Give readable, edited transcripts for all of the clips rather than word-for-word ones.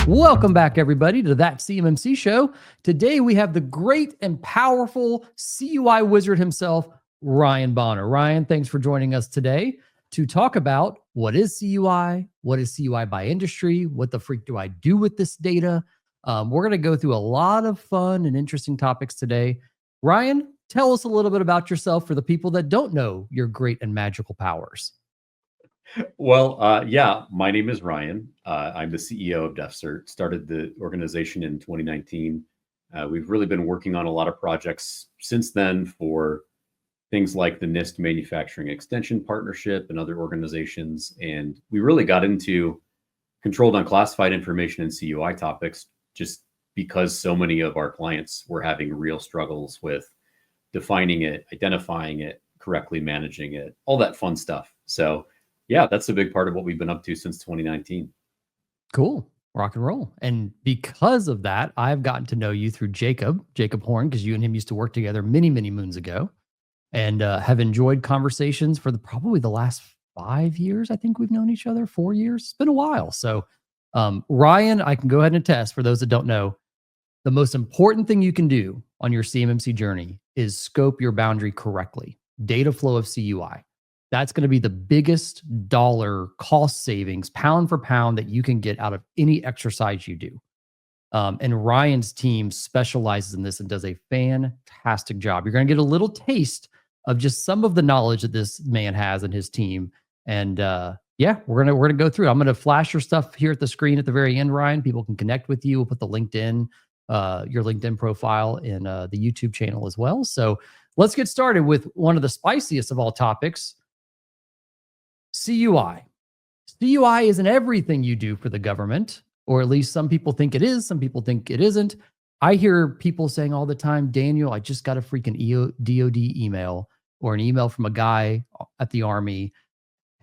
Welcome back, everybody, to That CMMC Show. Today, we have the great and powerful CUI wizard himself, Ryan Bonner. Ryan, thanks for joining us today to talk about what is CUI, what is CUI by industry, what the freak do I do with this data. We're going to go through a lot of fun and interesting topics today. Ryan, tell us a little bit about yourself for the people that don't know your great and magical powers. Well, yeah, my name is Ryan. I'm the CEO of DEFCERT. Started the organization in 2019. We've really been working on a lot of projects since then for things like the NIST Manufacturing Extension Partnership and other organizations. And we really got into controlled unclassified information and CUI topics just because so many of our clients were having real struggles with defining it, identifying it, correctly managing it, all that fun stuff. So yeah, that's a big part of what we've been up to since 2019. Cool. Rock and roll. And because of that, I've gotten to know you through Jacob Horn, because you and him used to work together many, many moons ago, and have enjoyed conversations for probably the last 5 years. I think we've known each other 4 years. It's been a while. So Ryan, I can go ahead and attest, for those that don't know, the most important thing you can do on your CMMC journey is scope your boundary correctly. Data flow of CUI. That's going to be the biggest dollar cost savings, pound for pound, that you can get out of any exercise you do. And Ryan's team specializes in this and does a fantastic job. You're going to get a little taste of just some of the knowledge that this man has and his team. And yeah, we're gonna go through it. I'm gonna flash your stuff here at the screen at the very end, Ryan. People can connect with you. We'll put the LinkedIn, your LinkedIn profile in the YouTube channel as well. So let's get started with one of the spiciest of all topics. CUI. CUI isn't everything you do for the government, or at least some people think it is. Some people think it isn't. I hear people saying all the time, Daniel, I just got a freaking DOD email or an email from a guy at the Army.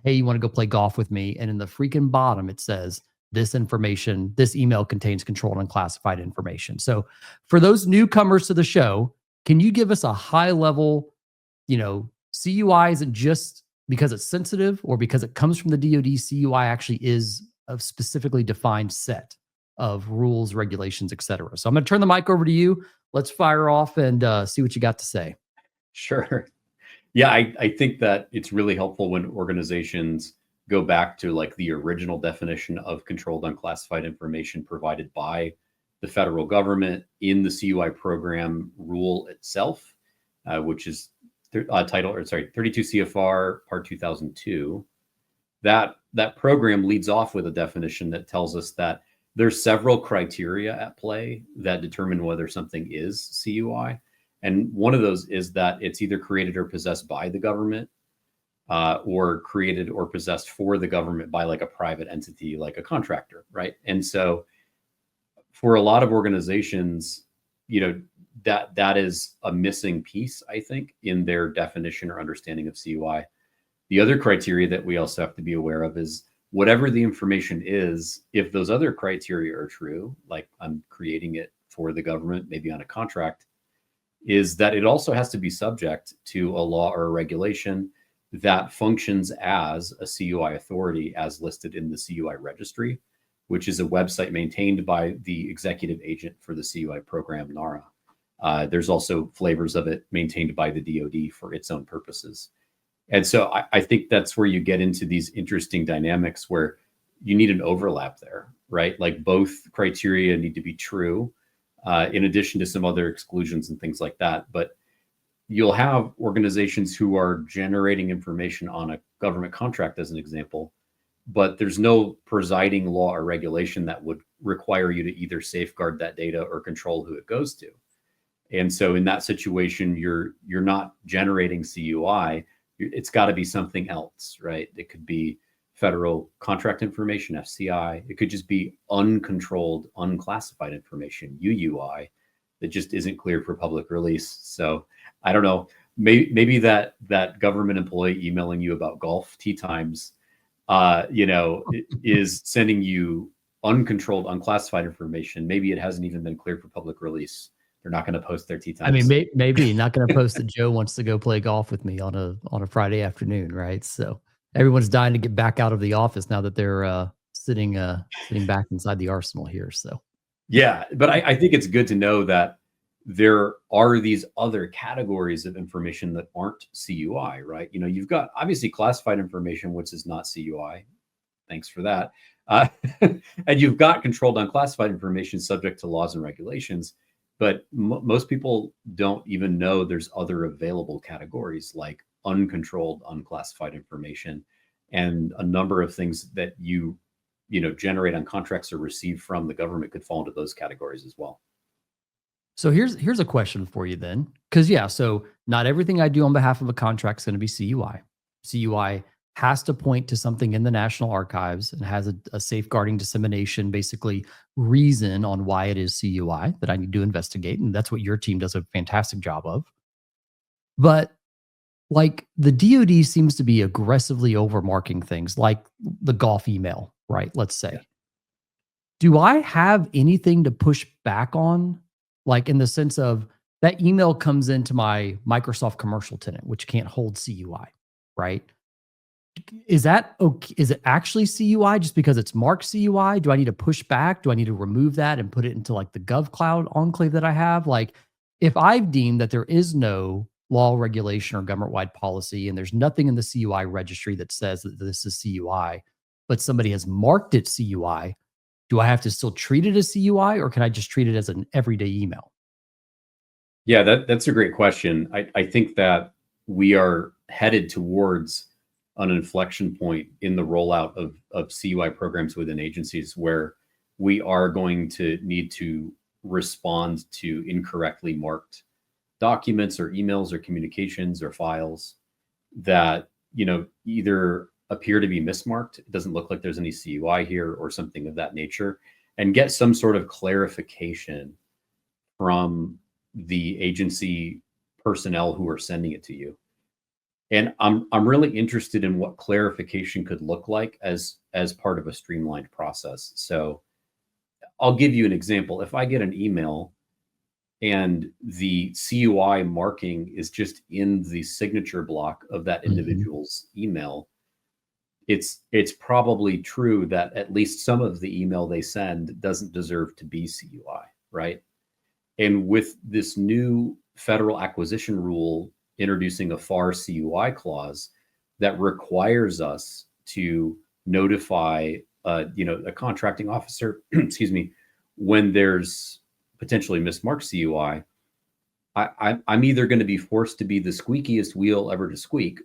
Hey, you want to go play golf with me? And in the freaking bottom, it says, this email contains controlled and classified information. So for those newcomers to the show, can you give us a high level, CUI isn't just because it's sensitive or because it comes from the DoD. CUI actually is a specifically defined set of rules, regulations, etc. So I'm going to turn the mic over to you. Let's fire off and see what you got to say. Sure. Yeah, I think that it's really helpful when organizations go back to like the original definition of controlled unclassified information provided by the federal government in the CUI program rule itself, which is 32 CFR Part 2002. That program leads off with a definition that tells us that there's several criteria at play that determine whether something is CUI. And one of those is that it's either created or possessed by the government, or created or possessed for the government by like a private entity, like a contractor, right? And so for a lot of organizations, that is a missing piece, I think, in their definition or understanding of CUI. The other criteria that we also have to be aware of is whatever the information is, if those other criteria are true, like I'm creating it for the government, maybe on a contract, is that it also has to be subject to a law or a regulation that functions as a CUI authority as listed in the CUI registry, which is a website maintained by the executive agent for the CUI program, NARA. There's also flavors of it maintained by the DoD for its own purposes. And so I think that's where you get into these interesting dynamics where you need an overlap there, right? Like both criteria need to be true, in addition to some other exclusions and things like that. But you'll have organizations who are generating information on a government contract, as an example, but there's no presiding law or regulation that would require you to either safeguard that data or control who it goes to. And so in that situation, you're not generating CUI. It's got to be something else, right? It could be federal contract information, FCI. It could just be uncontrolled, unclassified information, UUI, that just isn't cleared for public release. So I don't know, maybe that government employee emailing you about golf tee times, is sending you uncontrolled, unclassified information. Maybe it hasn't even been cleared for public release. They're not going to post their tee times. I mean, maybe not going to post that Joe wants to go play golf with me on a Friday afternoon, right? So everyone's dying to get back out of the office now that they're sitting back inside the arsenal here. So Yeah, but I think it's good to know that there are these other categories of information that aren't CUI, right? You know, you've got obviously classified information, which is not CUI. Thanks for that. Uh, and you've got controlled unclassified information subject to laws and regulations. But most people don't even know there's other available categories like uncontrolled unclassified information and a number of things that generate on contracts or receive from the government could fall into those categories as well. So here's a question for you then, because so not everything I do on behalf of a contract is going to be CUI. CUI has to point to something in the National Archives and has a safeguarding dissemination, basically reason on why it is CUI that I need to investigate, and that's what your team does a fantastic job of. But like the DoD seems to be aggressively overmarking things, like the golf email, right? Let's say. Yeah. Do I have anything to push back on? Like in the sense of that email comes into my Microsoft commercial tenant, which can't hold CUI, right? Is that okay? Is it actually CUI just because it's marked CUI? Do I need to push back? Do I need to remove that and put it into like the GovCloud enclave that I have? Like if I've deemed that there is no law, regulation, or government-wide policy, and there's nothing in the CUI registry that says that this is CUI, but somebody has marked it CUI, do I have to still treat it as CUI, or can I just treat it as an everyday email? Yeah, that's a great question. I think that we are headed towards an inflection point in the rollout of CUI programs within agencies where we are going to need to respond to incorrectly marked documents or emails or communications or files that, either appear to be mismarked. It doesn't look like there's any CUI here or something of that nature, and get some sort of clarification from the agency personnel who are sending it to you. And I'm really interested in what clarification could look like as part of a streamlined process. So I'll give you an example. If I get an email and the CUI marking is just in the signature block of that individual's email, it's probably true that at least some of the email they send doesn't deserve to be CUI, right? And with this new federal acquisition rule introducing a FAR CUI clause that requires us to notify a contracting officer, excuse me, when there's potentially mismarked CUI, I'm either going to be forced to be the squeakiest wheel ever to squeak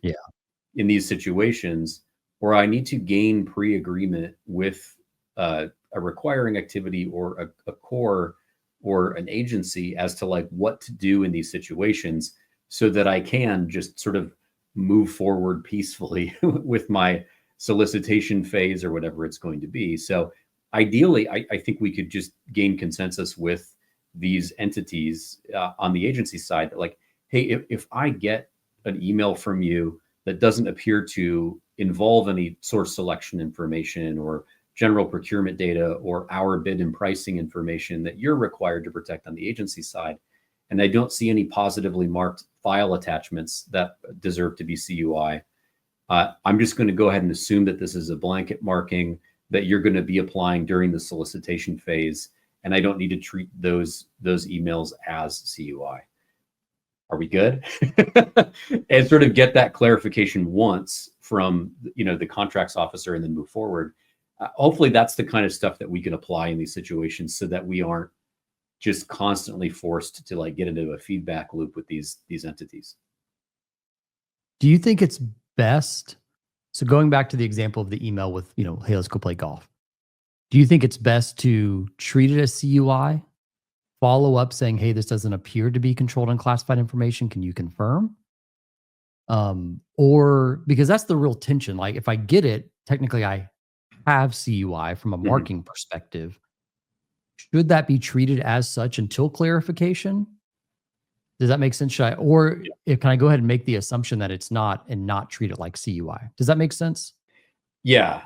in these situations, or I need to gain pre-agreement with a requiring activity or a core or an agency as to like what to do in these situations so that I can just sort of move forward peacefully with my solicitation phase or whatever it's going to be. So ideally, I think we could just gain consensus with these entities on the agency side that like, hey, if I get an email from you that doesn't appear to involve any source selection information or general procurement data or our bid and pricing information that you're required to protect on the agency side, and I don't see any positively marked file attachments that deserve to be CUI, I'm just going to go ahead and assume that this is a blanket marking that you're going to be applying during the solicitation phase, and I don't need to treat those emails as CUI. Are we good? And sort of get that clarification once from the contracts officer and then move forward. Hopefully that's the kind of stuff that we can apply in these situations so that we aren't just constantly forced to like get into a feedback loop with these entities. Do you think it's best? So going back to the example of the email with, hey, let's go play golf. Do you think it's best to treat it as CUI, follow up saying, hey, this doesn't appear to be controlled unclassified information. Can you confirm? Or because that's the real tension. Like if I get it, technically I have CUI from a marking perspective. Should that be treated as such until clarification? Does that make sense? Can I go ahead and make the assumption that it's not and not treat it like CUI? Does that make sense? Yeah.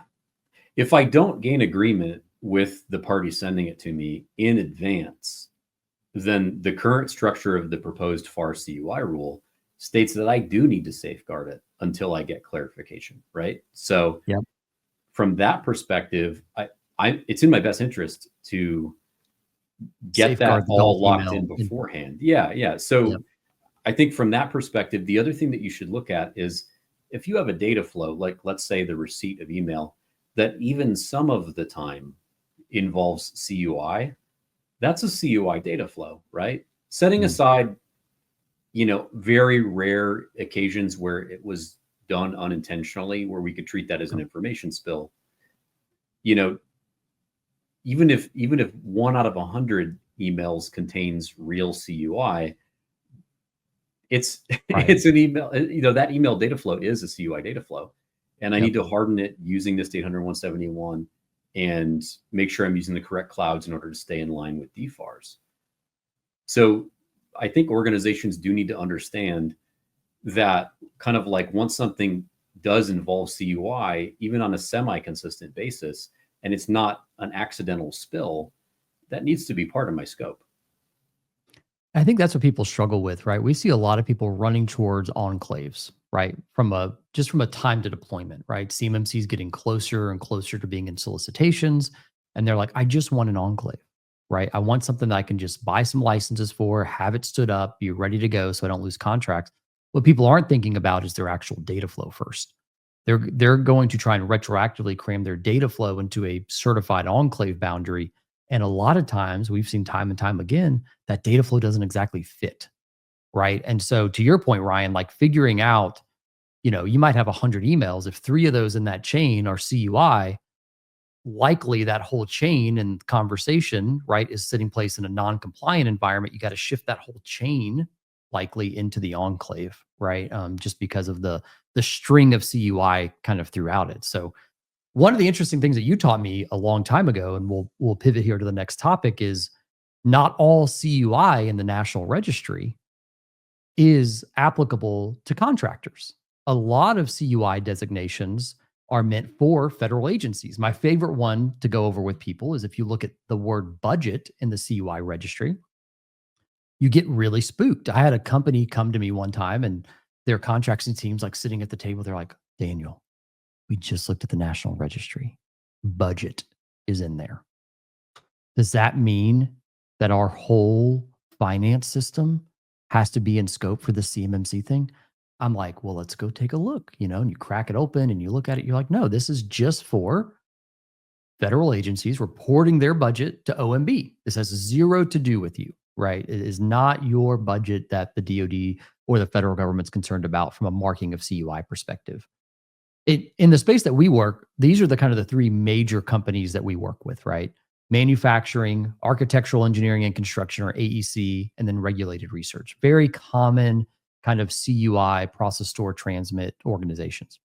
If I don't gain agreement with the party sending it to me in advance, then the current structure of the proposed FAR CUI rule states that I do need to safeguard it until I get clarification, right? So from that perspective, it's in my best interest to get Safeguard that the all bulk locked email in info. beforehand. Yeah. So Yep. I think from that perspective, the other thing that you should look at is if you have a data flow, like let's say the receipt of email, that even some of the time involves CUI, that's a CUI data flow, right? Setting Mm. aside, very rare occasions where it was done unintentionally, where we could treat that as an information spill. You know, even if 1 out of 100 emails contains real CUI, it's Right. it's an email. That email data flow is a CUI data flow, and I Yep. need to harden it using this 800.171 and make sure I'm using the correct clouds in order to stay in line with DFARS. So I think organizations do need to understand that kind of like once something does involve CUI, even on a semi-consistent basis, and it's not an accidental spill, that needs to be part of my scope. I think that's what people struggle with, right? We see a lot of people running towards enclaves, right? From a time to deployment, right? CMMC is getting closer and closer to being in solicitations, and they're like, I just want an enclave, right? I want something that I can just buy some licenses for, have it stood up, be ready to go, so I don't lose contracts. What people aren't thinking about is their actual data flow first. They're going to try and retroactively cram their data flow into a certified enclave boundary, and a lot of times we've seen time and time again that data flow doesn't exactly fit, right? And so to your point, Ryan, like figuring out, you might have 100 emails. If 3 of those in that chain are CUI, likely that whole chain and conversation, right, is sitting place in a non-compliant environment. You got to shift that whole chain likely into the enclave, right? Just because of the string of CUI kind of throughout it. So one of the interesting things that you taught me a long time ago, and we'll pivot here to the next topic, is not all CUI in the National Registry is applicable to contractors. A lot of CUI designations are meant for federal agencies. My favorite one to go over with people is if you look at the word budget in the CUI registry, you get really spooked. I had a company come to me one time and their contracting team's like sitting at the table. They're like, Daniel, we just looked at the National Registry. Budget is in there. Does that mean that our whole finance system has to be in scope for the CMMC thing? I'm like, well, let's go take a look, and you crack it open and you look at it. You're like, no, this is just for federal agencies reporting their budget to OMB. This has zero to do with you, right? It is not your budget that the DoD or the federal government's concerned about from a marking of CUI perspective. In the space that we work, these are the kind of the 3 major companies that we work with, right? Manufacturing, architectural engineering and construction, or AEC, and then regulated research. Very common kind of CUI, process store transmit organizations.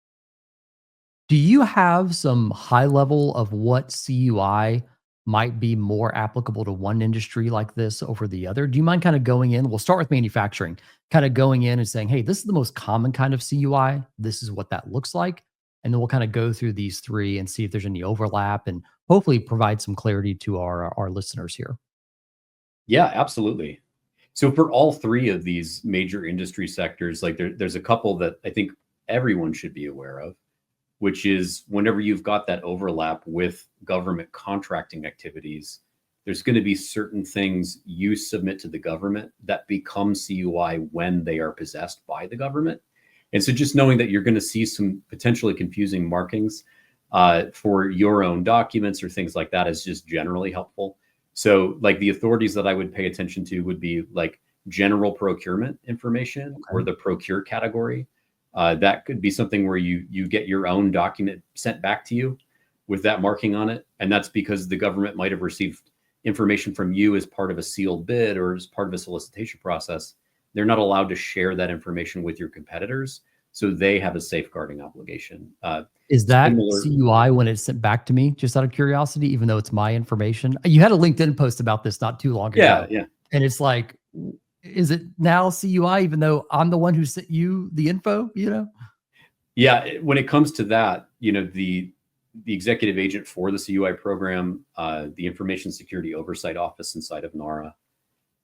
Do you have some high level of what CUI might be more applicable to one industry like this over the other? Do you mind kind of going in? We'll start with manufacturing, kind of going in and saying, hey, this is the most common kind of CUI. This is what that looks like. And then we'll kind of go through these 3 and see if there's any overlap and hopefully provide some clarity to our listeners here. Yeah, absolutely. So for all 3 of these major industry sectors, like there's a couple that I think everyone should be aware of, which is whenever you've got that overlap with government contracting activities, there's going to be certain things you submit to the government that become CUI when they are possessed by the government. And so just knowing that you're going to see some potentially confusing markings for your own documents or things like that is just generally helpful. So like the authorities that I would pay attention to would be like general procurement information or Okay. the procure category. That could be something where you get your own document sent back to you with that marking on it. And that's because the government might have received information from you as part of a sealed bid or as part of a solicitation process. They're not allowed to share that information with your competitors. So they have a safeguarding obligation. Is that Similar. CUI when it's sent back to me, just out of curiosity, even though it's my information? You had a LinkedIn post about this not too long Yeah, ago. yeah. And it's like, is it now CUI, even though I'm the one who sent you the info, Yeah, when it comes to that, the executive agent for the CUI program, the Information Security Oversight Office inside of NARA,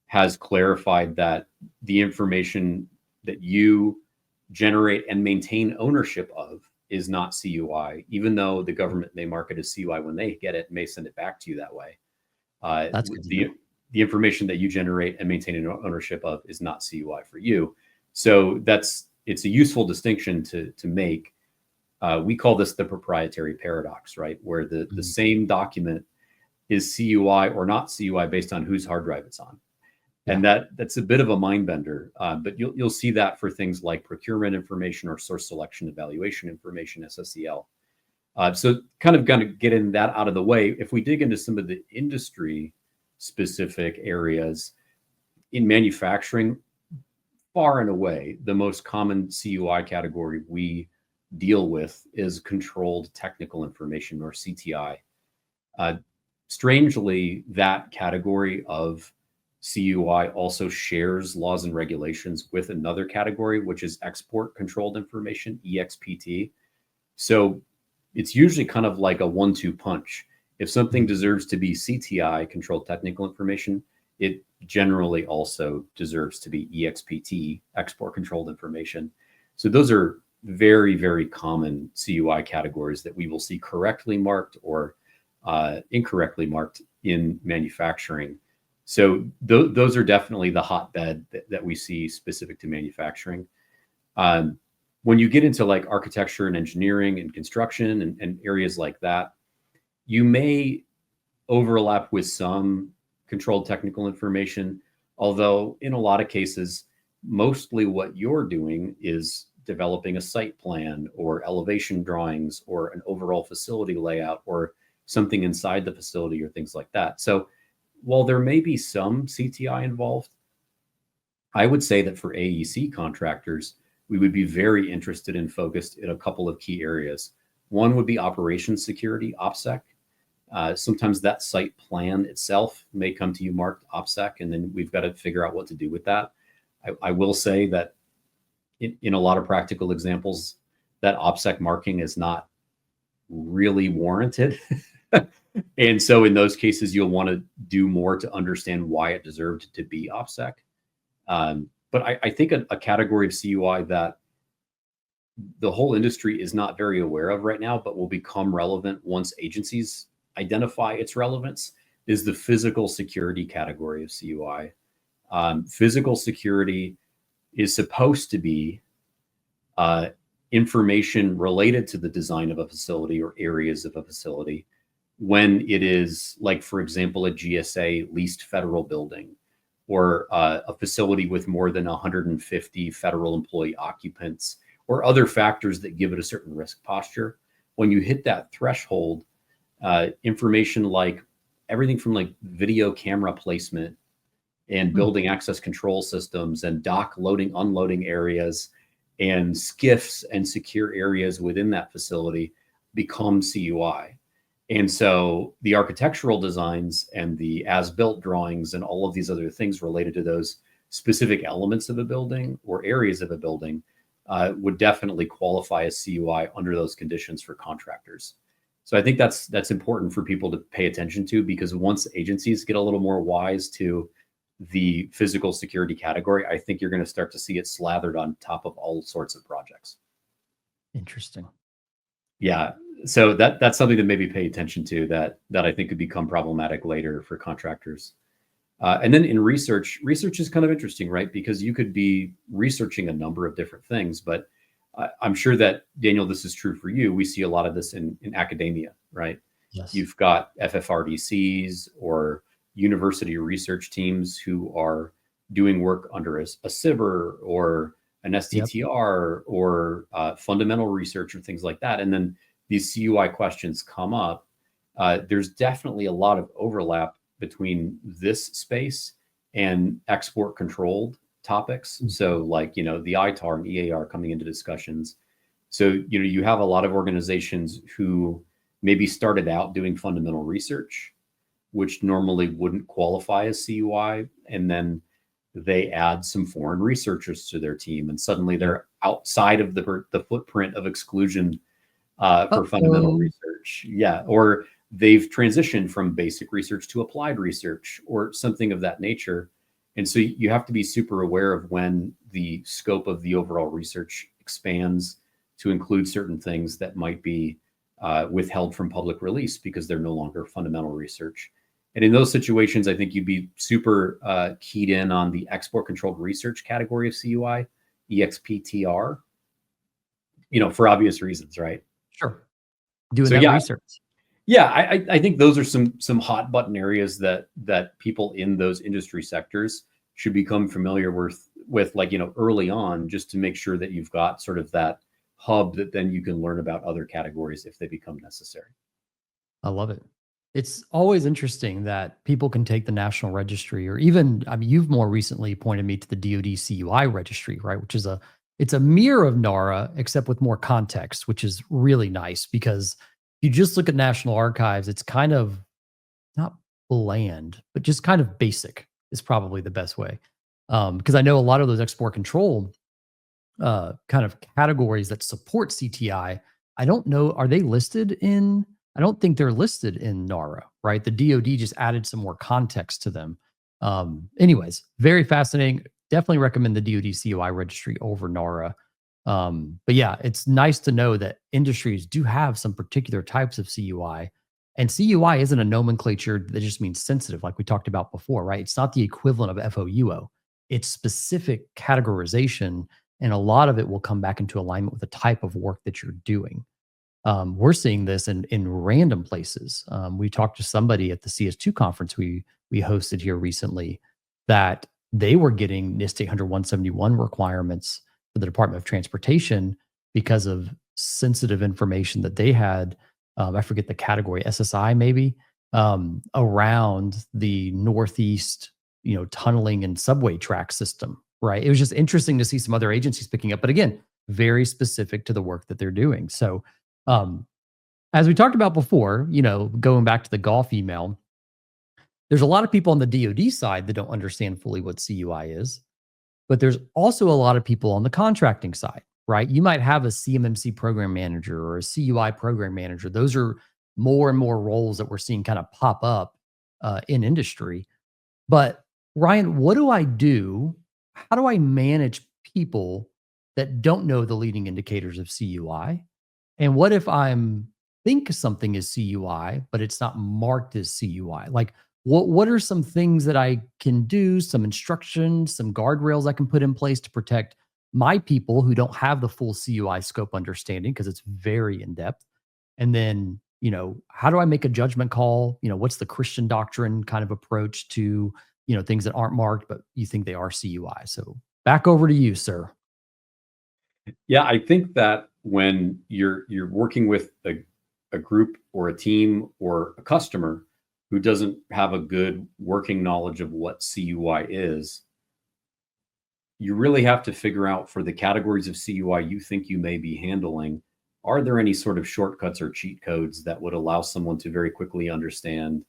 has clarified that the information that you generate and maintain ownership of is not CUI, even though the government may mark it as CUI when they get it, may send it back to you that way. That's good to know. The information that you generate and maintain an ownership of is not CUI for you. So it's a useful distinction to make. We call this the proprietary paradox, right? Where the same document is CUI or not CUI based on whose hard drive it's on. And that's a bit of a mind bender, but you'll see that for things like procurement information or source selection evaluation information, SSEL. So kind of going to get in that out of the way. If we dig into some of the industry specific areas in manufacturing, far and away, the most common CUI category we deal with is controlled technical information, or CTI. Strangely, that category of CUI also shares laws and regulations with another category, which is export controlled information, EXPT. So it's usually kind of like a 1-2 punch. If something deserves to be CTI, controlled technical information, it generally also deserves to be EXPT, export controlled information. So those are very, very common CUI categories that we will see correctly marked or incorrectly marked in manufacturing. So those are definitely the hotbed that we see specific to manufacturing. When you get into like architecture and engineering and construction and areas like that, you may overlap with some controlled technical information, although in a lot of cases, mostly what you're doing is developing a site plan or elevation drawings or an overall facility layout or something inside the facility or things like that. So while there may be some CTI involved, I would say that for AEC contractors, we would be very interested and focused in a couple of key areas. One would be operations security, OPSEC. Sometimes that site plan itself may come to you marked OPSEC, and then we've got to figure out what to do with that. I will say that in a lot of practical examples, that OPSEC marking is not really warranted. And so in those cases, you'll want to do more to understand why it deserved to be OPSEC. But I think a category of CUI that the whole industry is not very aware of right now, but will become relevant once agencies identify its relevance, is the physical security category of CUI. Physical security is supposed to be information related to the design of a facility or areas of a facility when it is, like, for example, a GSA leased federal building or a facility with more than 150 federal employee occupants or other factors that give it a certain risk posture. When you hit that threshold, information like everything from like video camera placement and building access control systems and dock loading, unloading areas and skiffs and secure areas within that facility become CUI. And so the architectural designs and the as-built drawings and all of these other things related to those specific elements of a building or areas of a building would definitely qualify as CUI under those conditions for contractors. So I think that's important for people to pay attention to, because once agencies get a little more wise to the physical security category, I think you're going to start to see it slathered on top of all sorts of projects. Interesting. Yeah. So that's something to maybe pay attention to that I think could become problematic later for contractors. And then in research is kind of interesting, right? Because you could be researching a number of different things, but I'm sure that, Daniel, this is true for you. We see a lot of this in academia, right? Yes. You've got FFRDCs or university research teams who are doing work under a CIBR or an STTR or fundamental research or things like that. And then these CUI questions come up. There's definitely a lot of overlap between this space and export controlled topics. So like, the ITAR and EAR coming into discussions. So, you have a lot of organizations who maybe started out doing fundamental research, which normally wouldn't qualify as CUI. And then they add some foreign researchers to their team, and suddenly they're outside of the footprint of exclusion for fundamental research. Yeah. Or they've transitioned from basic research to applied research or something of that nature. And so you have to be super aware of when the scope of the overall research expands to include certain things that might be withheld from public release because they're no longer fundamental research. And in those situations, I think you'd be super keyed in on the export controlled research category of CUI, EXPTR, for obvious reasons, right? Sure. Doing So that yeah, research. yeah, I think those are some hot button areas that people in those industry sectors should become familiar with like, early on, just to make sure that you've got sort of that hub that then you can learn about other categories if they become necessary. I love it. It's always interesting that people can take the National Registry, or even, I mean, you've more recently pointed me to the DoD CUI registry, right? Which is it's a mirror of NARA, except with more context, which is really nice because if you just look at National Archives, it's kind of not bland, but just kind of basic is probably the best way. Because I know a lot of those export control kind of categories that support CTI. I don't know, are they listed in? I don't think they're listed in NARA, right? The DoD just added some more context to them. Anyways, very fascinating. Definitely recommend the DoD CUI registry over NARA. But yeah, it's nice to know that industries do have some particular types of CUI. And CUI isn't a nomenclature that just means sensitive, like we talked about before, right? It's not the equivalent of FOUO. It's specific categorization, and a lot of it will come back into alignment with the type of work that you're doing. We're seeing this in random places. We talked to somebody at the CS2 conference we hosted here recently that they were getting NIST 800-171 requirements for the Department of Transportation because of sensitive information that they had. I forget the category, SSI maybe, around the Northeast, tunneling and subway track system. Right. It was just interesting to see some other agencies picking up, but again, very specific to the work that they're doing. So, as we talked about before, going back to the golf email, there's a lot of people on the DoD side that don't understand fully what CUI is, but there's also a lot of people on the contracting side, right? You might have a CMMC program manager or a CUI program manager. Those are more and more roles that we're seeing kind of pop up in industry. But Ryan, what do I do? How do I manage people that don't know the leading indicators of CUI? And what if I'm think something is CUI, but it's not marked as CUI? Like, what are some things that I can do, some instructions, some guardrails I can put in place to protect my people who don't have the full CUI scope understanding because it's very in depth? And then, how do I make a judgment call? What's the Christian doctrine kind of approach to, things that aren't marked, but you think they are CUI? So back over to you, sir. Yeah, I think that when you're working with a group or a team or a customer who doesn't have a good working knowledge of what CUI is, you really have to figure out, for the categories of CUI you think you may be handling, are there any sort of shortcuts or cheat codes that would allow someone to very quickly understand,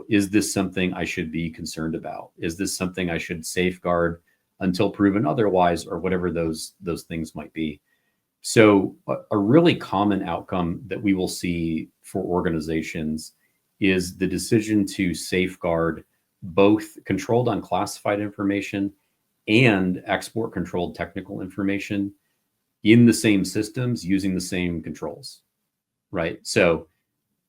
is this something I should be concerned about? Is this something I should safeguard until proven otherwise, or whatever those things might be? So a really common outcome that we will see for organizations is the decision to safeguard both controlled unclassified information and export controlled technical information in the same systems using the same controls, right? So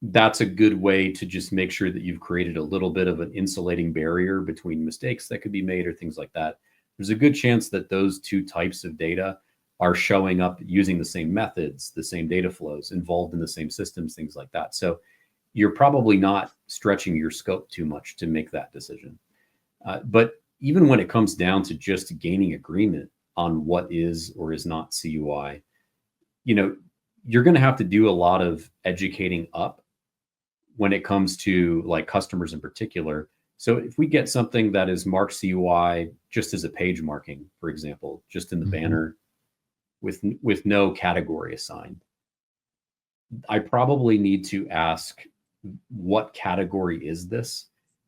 that's a good way to just make sure that you've created a little bit of an insulating barrier between mistakes that could be made or things like that. There's a good chance that those two types of data are showing up using the same methods, the same data flows, involved in the same systems, things like that. So you're probably not stretching your scope too much to make that decision. But even when it comes down to just gaining agreement on what is or is not CUI, you're going to have to do a lot of educating up when it comes to like customers in particular. So if we get something that is marked CUI just as a page marking, for example, just in the banner with no category assigned, I probably need to ask, what category is this?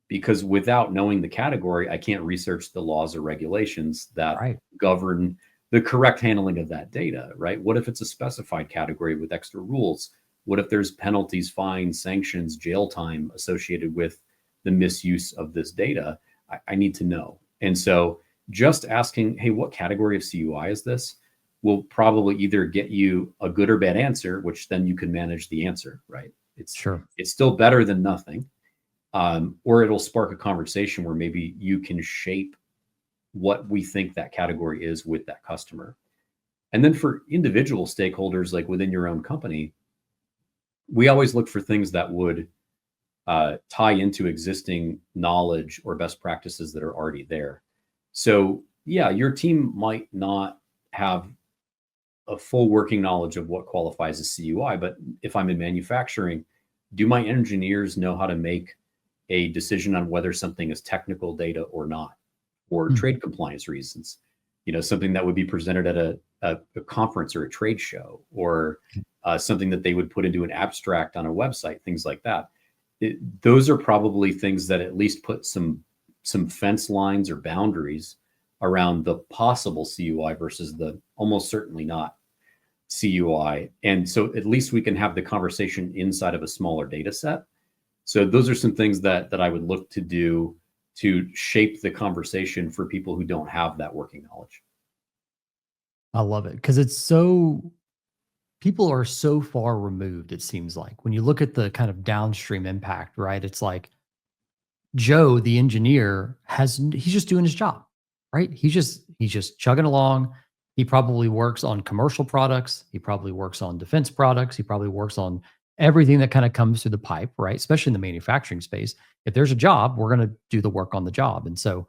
Because without knowing the category, I can't research the laws or regulations that govern the correct handling of that data, right? What if it's a specified category with extra rules? What if there's penalties, fines, sanctions, jail time associated with the misuse of this data? I need to know. And so just asking, hey, what category of CUI is this, will probably either get you a good or bad answer, which then you can manage the answer, right? Sure. It's still better than nothing. Or it'll spark a conversation where maybe you can shape what we think that category is with that customer. And then for individual stakeholders, like within your own company, we always look for things that would tie into existing knowledge or best practices that are already there. So yeah, your team might not have a full working knowledge of what qualifies as CUI, but if I'm in manufacturing, do my engineers know how to make a decision on whether something is technical data or not, or trade compliance reasons? Something that would be presented at a conference or a trade show, or something that they would put into an abstract on a website, things like that. Those are probably things that at least put some fence lines or boundaries around the possible CUI versus the almost certainly not CUI. And so at least we can have the conversation inside of a smaller data set. So those are some things that I would look to do to shape the conversation for people who don't have that working knowledge. I love it because people are so far removed, it seems like. When you look at the kind of downstream impact, right? It's like Joe, the engineer, he's just doing his job, right? He's just chugging along. He probably works on commercial products. He probably works on defense products. He probably works on everything that kind of comes through the pipe, right? Especially in the manufacturing space. If there's a job, we're going to do the work on the job. And so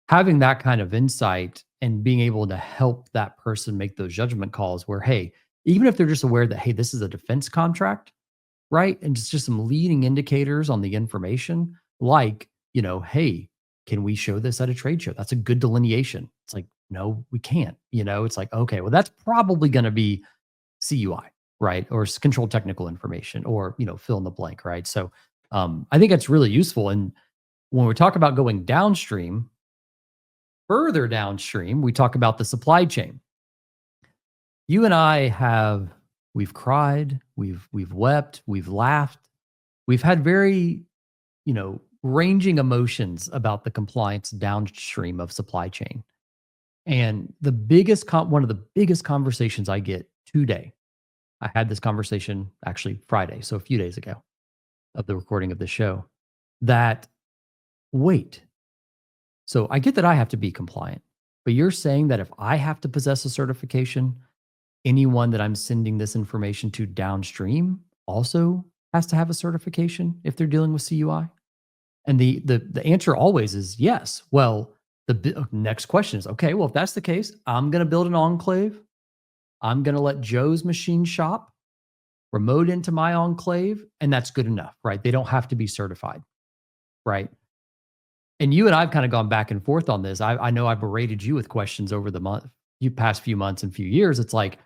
having that kind of insight and being able to help that person make those judgment calls where, hey, even if they're just aware that, hey, this is a defense contract, right? And it's just some leading indicators on the information, like, hey, can we show this at a trade show? That's a good delineation. It's like, no, we can't. It's like, okay, well, that's probably going to be CUI, right? Or controlled technical information, or, fill in the blank, right? So I think that's really useful. And when we talk about going downstream, further downstream, we talk about the supply chain. You and I we've cried, we've wept, we've laughed, we've had very, ranging emotions about the compliance downstream of supply chain. And one of the biggest conversations I get today, I had this conversation actually Friday, so a few days ago of the recording of the show, that wait, so I get that I have to be compliant, but you're saying that if I have to possess a certification, anyone that I'm sending this information to downstream also has to have a certification if they're dealing with CUI? And the answer always is yes. Well, the next question is, okay, well, if that's the case, I'm going to build an enclave. I'm going to let Joe's machine shop remote into my enclave, and that's good enough, right? They don't have to be certified, right? And you and I've kind of gone back and forth on this. I know I berated you with questions over the past few months and few years. It's like,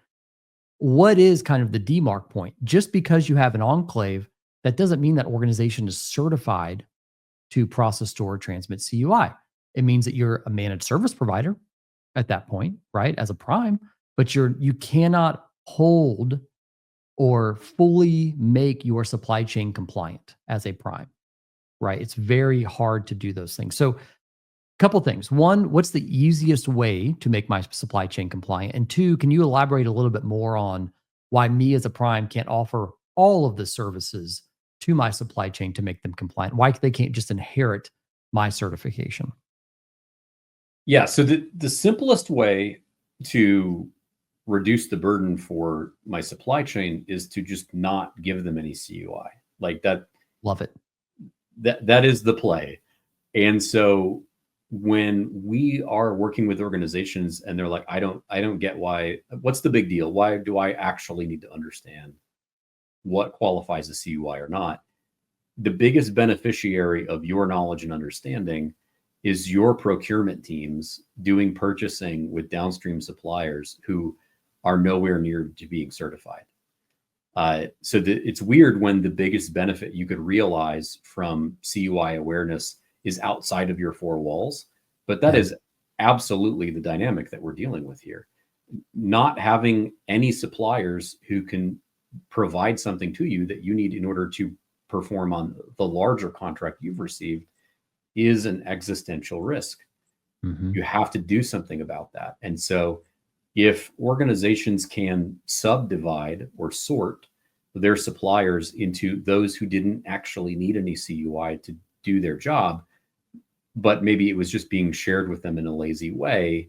what is kind of the demarc point? Just because you have an enclave, that doesn't mean that organization is certified to process, store, transmit CUI. It means that you're a managed service provider at that point, right? As a prime, but you cannot hold or fully make your supply chain compliant as a prime, right? It's very hard to do those things. So couple things. One, what's the easiest way to make my supply chain compliant? And two, can you elaborate a little bit more on why me as a prime can't offer all of the services to my supply chain to make them compliant? Why they can't just inherit my certification? Yeah, so the simplest way to reduce the burden for my supply chain is to just not give them any CUI. Like that. Love it. That is the play. And so when we are working with organizations and they're like, I don't get what's the big deal? Why do I actually need to understand what qualifies as CUI or not? The biggest beneficiary of your knowledge and understanding is your procurement teams doing purchasing with downstream suppliers who are nowhere near to being certified. It's weird when the biggest benefit you could realize from CUI awareness is outside of your four walls, but that is absolutely the dynamic that we're dealing with here. Not having any suppliers who can provide something to you that you need in order to perform on the larger contract you've received is an existential risk. Mm-hmm. You have to do something about that. And so If organizations can subdivide or sort their suppliers into those who didn't actually need any CUI to do their job, but maybe it was just being shared with them in a lazy way,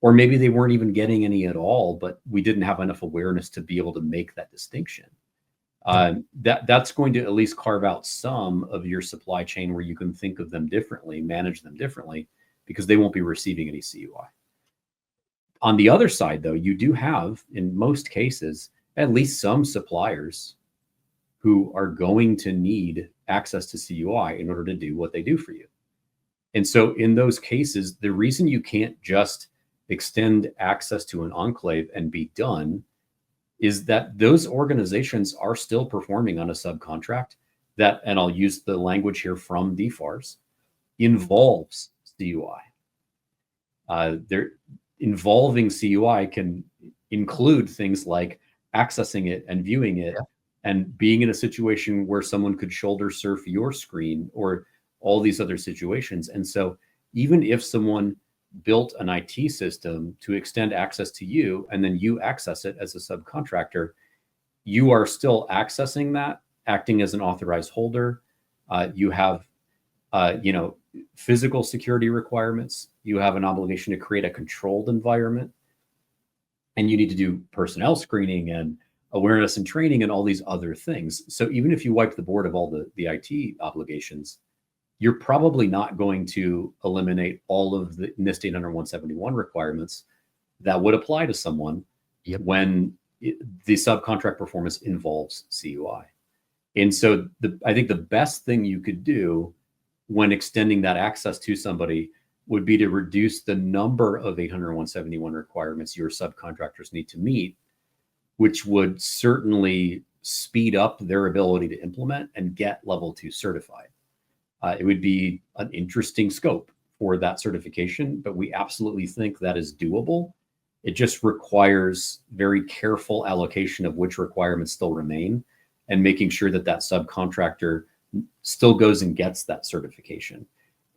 or maybe they weren't even getting any at all, but we didn't have enough awareness to be able to make that distinction. That's going to at least carve out some of your supply chain where you can think of them differently, manage them differently, because they won't be receiving any CUI. On the other side, though, you do have, in most cases, at least some suppliers who are going to need access to CUI in order to do what they do for you. And so in those cases, the reason you can't just extend access to an enclave and be done is that those organizations are still performing on a subcontract that, and I'll use the language here from DFARS, involves CUI. Involving CUI can include things like accessing it and viewing it, and being in a situation where someone could shoulder surf your screen, or all these other situations. And so even if someone built an IT system to extend access to you, and then you access it as a subcontractor, you are still accessing that, acting as an authorized holder. You have, physical security requirements. You have an obligation to create a controlled environment, and you need to do personnel screening and awareness and training and all these other things. So even if you wipe the board of all the IT obligations, you're probably not going to eliminate all of the NIST 800-171 requirements that would apply to someone when the subcontract performance involves CUI. And so I think the best thing you could do when extending that access to somebody would be to reduce the number of 800-171 requirements your subcontractors need to meet, which would certainly speed up their ability to implement and get level 2 certified. It would be an interesting scope for that certification, but we absolutely think that is doable. It just requires very careful allocation of which requirements still remain, and making sure that that subcontractor still goes and gets that certification.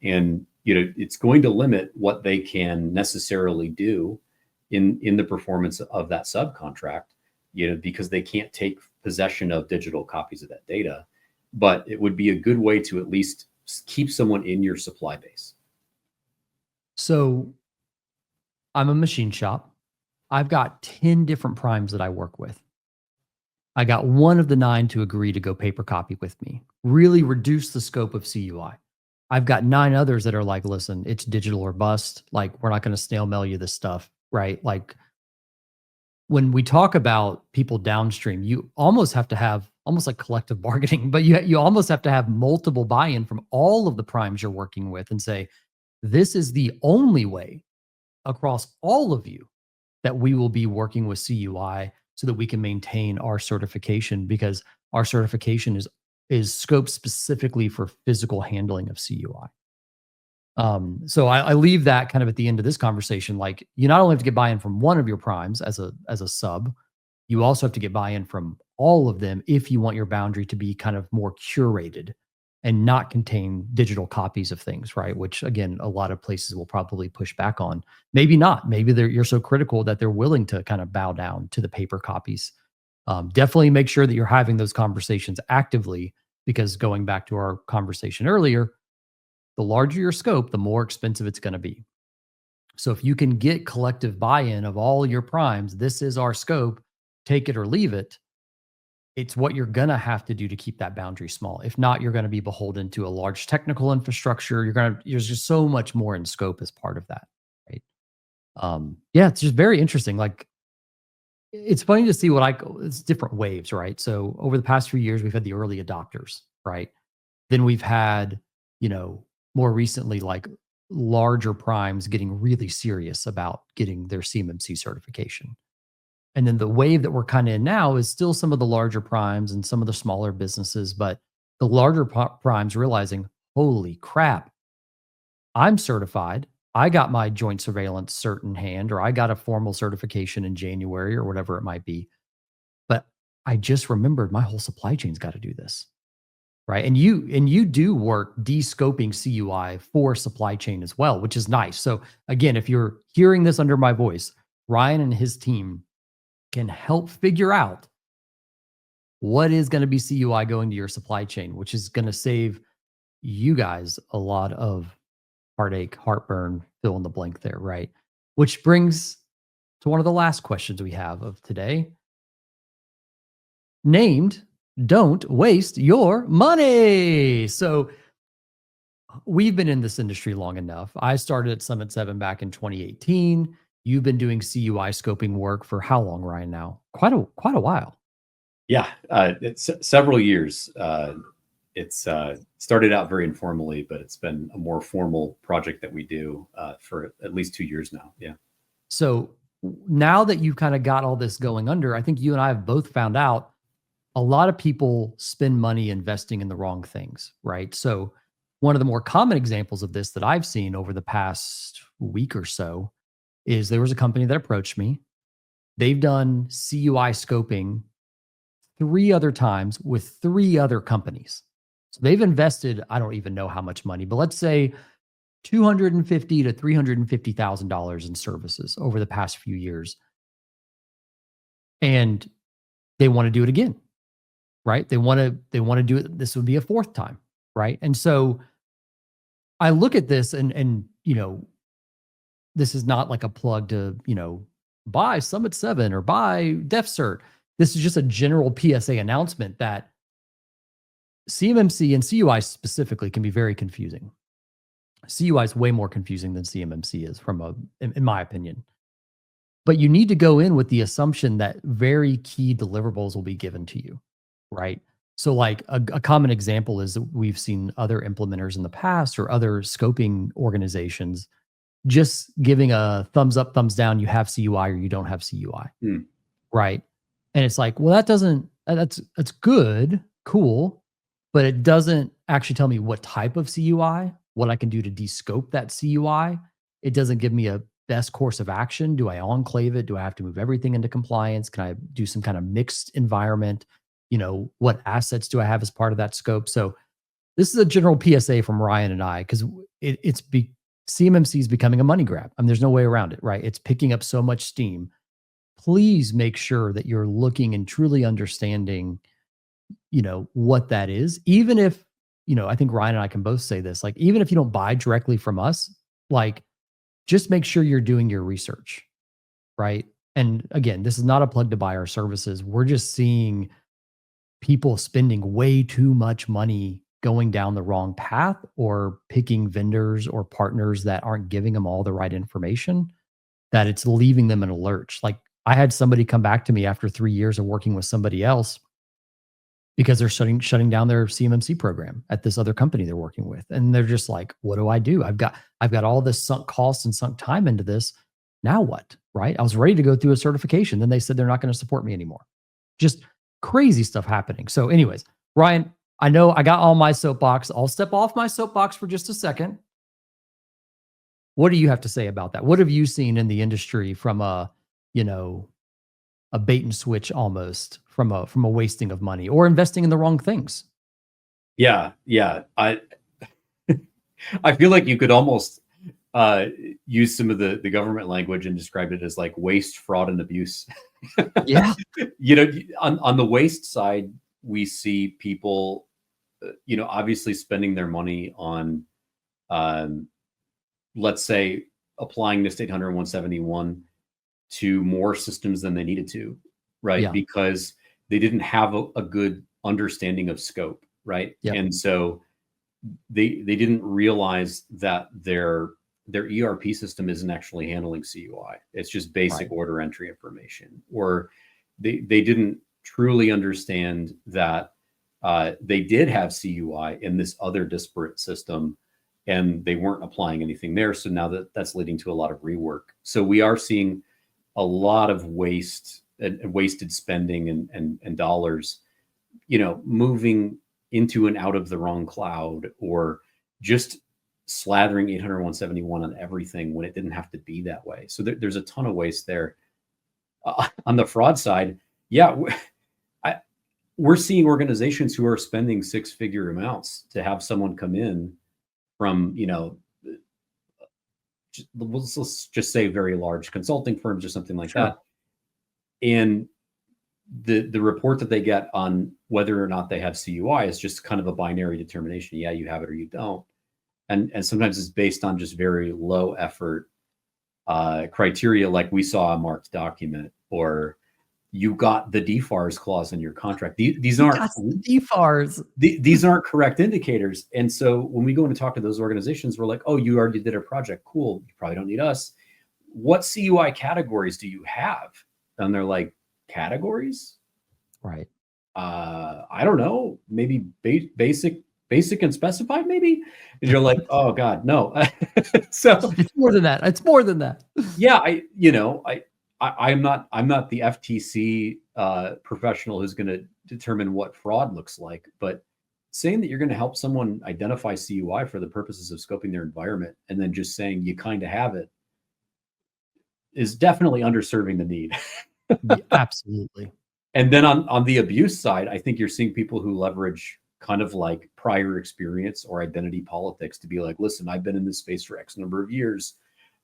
And it's going to limit what they can necessarily do in the performance of that subcontract, because they can't take possession of digital copies of that data. But it would be a good way to at least keep someone in your supply base. So I'm a machine shop. I've got 10 different primes that I work with. I got one of the 9 to agree to go paper copy with me, really reduce the scope of CUI. I've got 9 others that are like, listen, it's digital or bust. Like, we're not going to snail mail you this stuff, right? Like, when we talk about people downstream, you almost have to have almost like collective bargaining, but you almost have to have multiple buy-in from all of the primes you're working with and say, this is the only way across all of you that we will be working with CUI so that we can maintain our certification, because our certification is scoped specifically for physical handling of CUI. So I leave that kind of at the end of this conversation. Like, you not only have to get buy-in from one of your primes as a sub, you also have to get buy-in from all of them if you want your boundary to be kind of more curated and not contain digital copies of things, right? Which, again, a lot of places will probably push back on. Maybe not. Maybe you're so critical that they're willing to kind of bow down to the paper copies. Definitely make sure that you're having those conversations actively, because going back to our conversation earlier, the larger your scope, the more expensive it's going to be. So if you can get collective buy-in of all your primes, this is our scope, take it or leave it, it's what you're going to have to do to keep that boundary small. If not, you're going to be beholden to a large technical infrastructure. There's just so much more in scope as part of that, right? Yeah, it's just very interesting. Like, it's funny to see it's different waves, right? So over the past few years, we've had the early adopters, right? Then we've had, more recently, like larger primes getting really serious about getting their CMMC certification. And then the wave that we're kind of in now is still some of the larger primes and some of the smaller businesses, but the larger primes realizing, holy crap, I'm certified. I got my joint surveillance cert in hand, or I got a formal certification in January or whatever it might be. But I just remembered my whole supply chain's got to do this. Right. And you do work de-scoping CUI for supply chain as well, which is nice. So again, if you're hearing this under my voice, Ryan and his team can help figure out what is going to be CUI going to your supply chain, which is going to save you guys a lot of heartache, heartburn, fill in the blank there, right? Which brings to one of the last questions we have of today, named Don't Waste Your Money. So we've been in this industry long enough. I started at Summit 7 back in 2018. You've been doing CUI scoping work for how long, Ryan, now? Quite a while. Yeah, it's several years. It's started out very informally, but it's been a more formal project that we do for at least 2 years now. Yeah. So now that you've kind of got all this going under, I think you and I have both found out a lot of people spend money investing in the wrong things, right? So one of the more common examples of this that I've seen over the past week or so is there was a company that approached me. They've done CUI scoping 3 other times with 3 other companies. So they've invested, I don't even know how much money, but let's say $250 to $350,000 in services over the past few years. And they want to do it again, right? They want to do it. This would be a 4th time, right? And so I look at this and this is not like a plug to, buy Summit 7 or buy DEFCERT. This is just a general PSA announcement that CMMC and CUI specifically can be very confusing. CUI is way more confusing than CMMC is in my opinion. But you need to go in with the assumption that very key deliverables will be given to you, right? So like a common example is that we've seen other implementers in the past or other scoping organizations just giving a thumbs up, thumbs down, you have CUI or you don't have CUI, right? And it's like, well, that's good, cool, but it doesn't actually tell me what type of CUI, what I can do to descope that CUI. It doesn't give me a best course of action. Do I enclave it? Do I have to move everything into compliance? Can I do some kind of mixed environment? What assets do I have as part of that scope? So this is a general PSA from Ryan and I, because CMMC is becoming a money grab. I mean, there's no way around it, right? It's picking up so much steam. Please make sure that you're looking and truly understanding, what that is. Even if, I think Ryan and I can both say this, like, even if you don't buy directly from us, like, just make sure you're doing your research, right? And again, this is not a plug to buy our services. We're just seeing people spending way too much money going down the wrong path or picking vendors or partners that aren't giving them all the right information, that it's leaving them in a lurch. Like, I had somebody come back to me after 3 years of working with somebody else because they're shutting down their CMMC program at this other company they're working with. And they're just like, what do I do? I've got all this sunk cost and sunk time into this. Now what? Right? I was ready to go through a certification. Then they said they're not going to support me anymore. Just crazy stuff happening. So anyways, Ryan, I know I got all my soapbox. I'll step off my soapbox for just a second. What do you have to say about that? What have you seen in the industry from a bait and switch almost, from a wasting of money or investing in the wrong things? Yeah. I feel like you could almost use some of the government language and describe it as like waste, fraud, and abuse. Yeah. On the waste side, we see people, obviously spending their money on, let's say, applying NIST 800 and 171 to more systems than they needed to, right? Yeah. Because they didn't have a good understanding of scope, right? Yep. And so they didn't realize that their ERP system isn't actually handling CUI. It's just basic order entry information. Or they didn't truly understand that they did have CUI in this other disparate system and they weren't applying anything there. So now that's leading to a lot of rework. So we are seeing a lot of waste and wasted spending and dollars, moving into and out of the wrong cloud, or just slathering 800 171 on everything when it didn't have to be that way. So there's a ton of waste there. On the fraud side, yeah, we're seeing organizations who are spending 6-figure amounts to have someone come in from, let's just say very large consulting firms or something like Sure. that. And the report that they get on whether or not they have CUI is just kind of a binary determination. Yeah, you have it or you don't. And sometimes it's based on just very low effort criteria, like we saw a marked document, or you got the DFARS clause in your contract. These aren't DFARS. These aren't correct indicators. And so when we go in and talk to those organizations, we're like, oh, you already did a project. Cool. You probably don't need us. What CUI categories do you have? And they're like, categories? Right. I don't know. Maybe basic and specified, maybe. And you're like, oh God, no. So it's more than that. It's more than that. Yeah, I'm not the FTC professional who's going to determine what fraud looks like, but saying that you're going to help someone identify CUI for the purposes of scoping their environment and then just saying you kind of have it is definitely underserving the need. Yeah, absolutely. And then on the abuse side, I think you're seeing people who leverage kind of like prior experience or identity politics to be like, listen, I've been in this space for X number of years.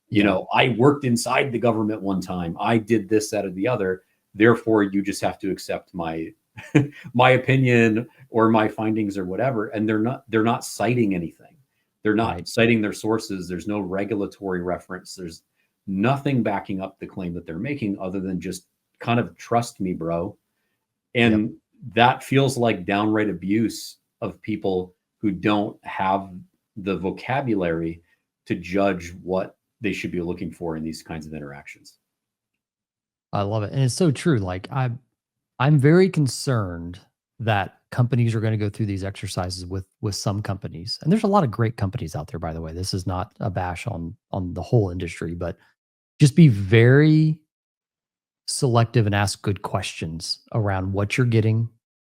You know, I worked inside the government one time. I did this, that, or the other. Therefore, you just have to accept my my opinion or my findings or whatever. And they're not citing anything. They're not citing their sources. There's no regulatory reference. There's nothing backing up the claim that they're making other than just kind of trust me, bro. And that feels like downright abuse of people who don't have the vocabulary to judge what they should be looking for in these kinds of interactions. I love it. And it's so true. Like I'm very concerned that companies are going to go through these exercises with some companies. And there's a lot of great companies out there, by the way. This is not a bash on the whole industry, but just be very selective and ask good questions around what you're getting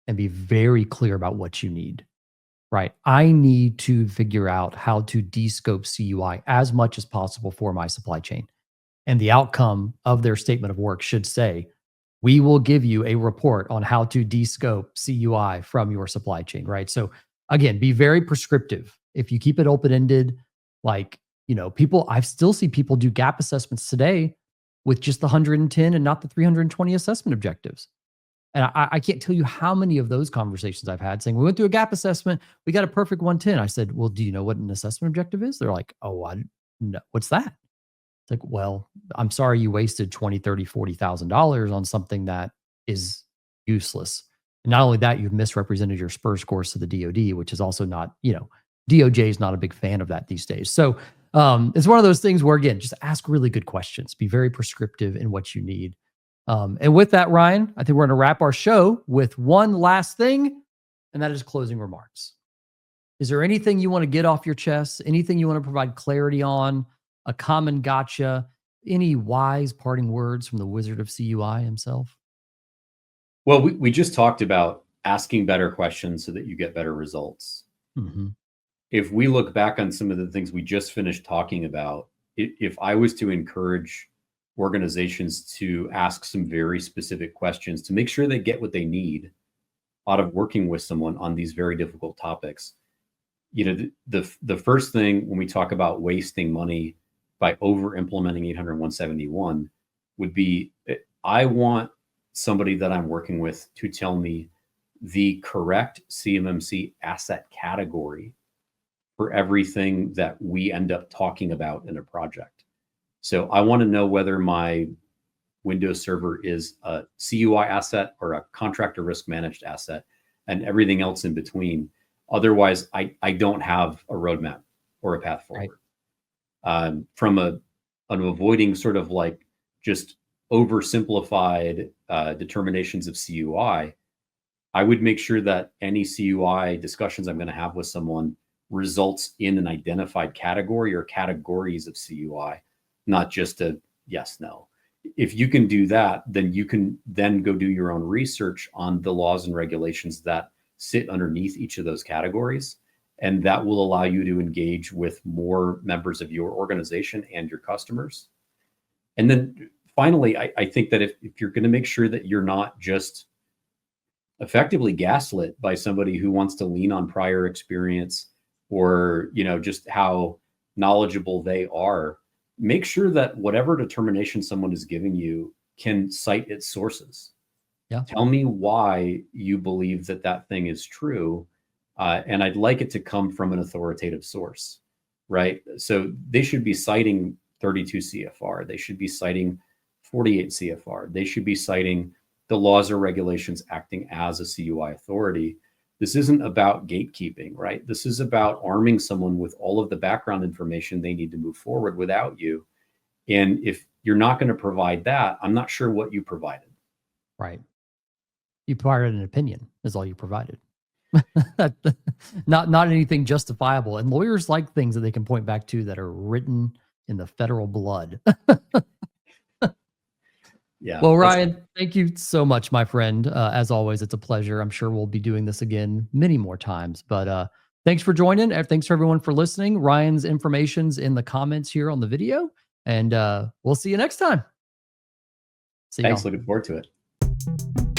and be very clear about what you need. Right. I need to figure out how to de-scope CUI as much as possible for my supply chain. And the outcome of their statement of work should say, we will give you a report on how to de-scope CUI from your supply chain. Right. So again, be very prescriptive. If you keep it open-ended, like, I still see people do gap assessments today with just the 110 and not the 320 assessment objectives. And I can't tell you how many of those conversations I've had saying, we went through a gap assessment, we got a perfect 110. I said, well, do you know what an assessment objective is? They're like, oh, no, what's that? It's like, well, I'm sorry you wasted $20,000, $30,000, $40,000 on something that is useless. And not only that, you've misrepresented your SPUR scores to the DoD, which is also not, DOJ is not a big fan of that these days. So it's one of those things where, again, just ask really good questions, be very prescriptive in what you need. And with that, Ryan, I think we're going to wrap our show with one last thing, and that is closing remarks. Is there anything you want to get off your chest? Anything you want to provide clarity on? A common gotcha? Any wise parting words from the Wizard of CUI himself? Well, we just talked about asking better questions so that you get better results. Mm-hmm. If we look back on some of the things we just finished talking about, if I was to encourage organizations to ask some very specific questions to make sure they get what they need out of working with someone on these very difficult topics, the first thing when we talk about wasting money by over implementing 800-171 would be, I want somebody that I'm working with to tell me the correct CMMC asset category for everything that we end up talking about in a project. So I want to know whether my Windows server is a CUI asset or a contractor risk managed asset and everything else in between. Otherwise, I don't have a roadmap or a path forward. Right. From an avoiding sort of like just oversimplified determinations of CUI, I would make sure that any CUI discussions I'm going to have with someone results in an identified category or categories of CUI, not just a yes, no. If you can do that, then you can then go do your own research on the laws and regulations that sit underneath each of those categories. And that will allow you to engage with more members of your organization and your customers. And then finally, I think that if you're going to make sure that you're not just effectively gaslit by somebody who wants to lean on prior experience or, just how knowledgeable they are, make sure that whatever determination someone is giving you can cite its sources. Yeah. Tell me why you believe that that thing is true. And I'd like it to come from an authoritative source, right? So they should be citing 32 CFR. They should be citing 48 CFR. They should be citing the laws or regulations acting as a CUI authority. This isn't about gatekeeping, right? This is about arming someone with all of the background information they need to move forward without you. And if you're not going to provide that, I'm not sure what you provided. Right. You provided an opinion is all you provided. not anything justifiable. And lawyers like things that they can point back to that are written in the federal blood. Yeah. Well, Ryan, thank you so much, my friend. As always, it's a pleasure. I'm sure we'll be doing this again many more times. But thanks for joining. Thanks for everyone for listening. Ryan's information's in the comments here on the video. And we'll see you next time. See Thanks. y'all. Looking forward to it.